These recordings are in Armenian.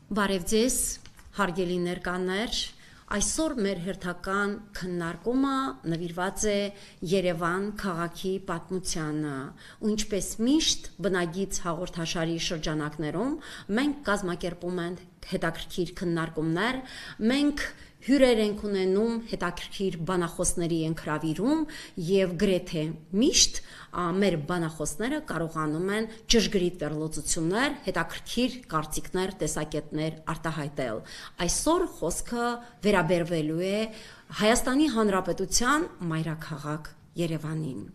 Բարև ձեզ, հարգելի ներկաներ, այսօր մեր հերթական քննարկումը նվիրված է Երևան քաղաքի պատմությանը, ու ինչպես միշտ բնագիծ հաղորդաշարի շրջանակներում մենք կազմակերպում ենք հետաքրքիր քննարկումներ, մենք հյուրեր ենք ունենում, հետաքրքիր բանախոսների ենք հրավիրում եւ գրեթե միշտ մեր բանախոսները կարողանում են ճշգրիտ վերլուծություններ, հետաքրքիր կարծիքներ, տեսակետներ արտահայտել։ Այսօր խոսքը վերաբերվելու է Հայաստանի Հանրապետության մայրաքաղաք Երևանին։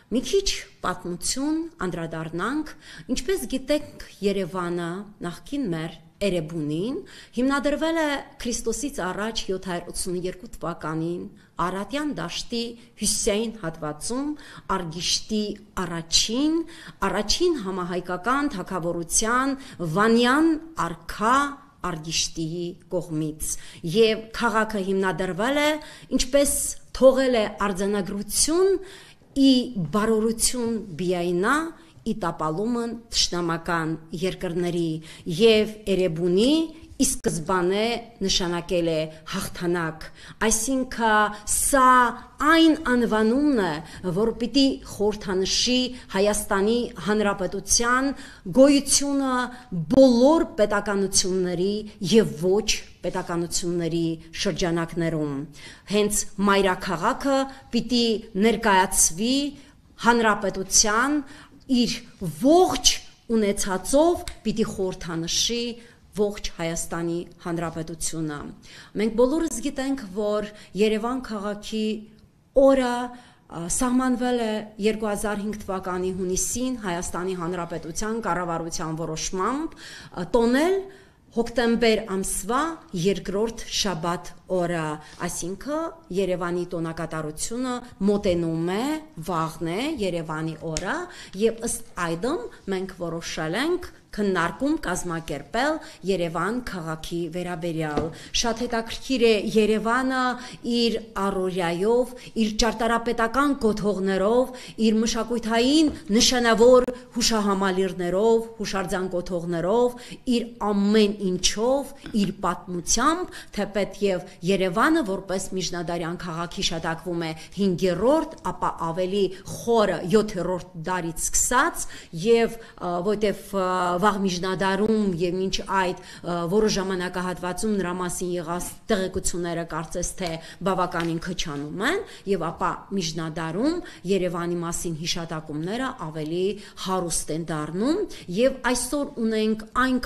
Մի քիչ պատմություն անդրադառնանք, ինչպես գիտեք, Երևանը նախկին մեր Էրեբունին հիմնադրվել է Քրիստոսից առաջ 782 թվականին Արարատյան դաշտի հյուսիսային հատվածում Արգիշտի առաջին համահայկական թագավորության Վանյան արքա Արգիշտիի կողմից եւ քաղաքը հիմնադրվել է, ինչպես թողել է արձանագրություն ի բարօրություն բիայնա ի տապալումն թշնամական երկրների եւ Էրեբունի ի սկզբանե նշանակել է հաղթանակ, այսինքն սա այն անվանումն է, որ պիտի խորհրդանշի Հայաստանի Հանրապետության գոյությունը բոլոր պետականությունների եւ ոչ պետականությունների շրջանակներում։ Հենց մայրաքաղաքը պիտի ներկայացվի հանրապետության իր ողջ ունեցածով պիտի խորհրդանշի ողջ Հայաստանի Հանրապետությունը։ Մենք բոլորս գիտենք, որ Երևան քաղաքի օրը սահմանվել է 2005 թվականի հունիսին Հայաստանի Հանրապետության կառավարության որոշմամբ տոնել հոկտեմբեր ամսվա երկրորդ շաբաթ օրը, այսինքն Երևանի տոնակատարությունը մոտենում է, վաղն է Երևանի օրը, եւ ըստ այդմ մենք որոշել ենք քննարկում կազմակերպել Երևան քաղաքի վերաբերյալ։ Շատ հետաքրքիր է Երևանը իր առօրյայով, իր ճարտարապետական կոթողներով, իր մշակութային նշանավոր հուշահամալիրներով, հուշարձան կոթողներով, իր ամեն ինչով, իր պատմությամբ, թեպետև Երևանը որպես միջնադարյան քաղաք հիշատակվում է 5-րդ, ապա ավելի խորը 7-րդ դարից սկսած եւ որտեվ վաղ միջնադարում եւ մինչ այդ որոշ ժամանակահատվածում նրա մասին եղած տեղեկությունները կարծես թե բավականին քչանում են եւ ապա միջնադարում Երևանի մասին հիշատակումները ավելի հարուստ են դառնում եւ այսօր ունենք այն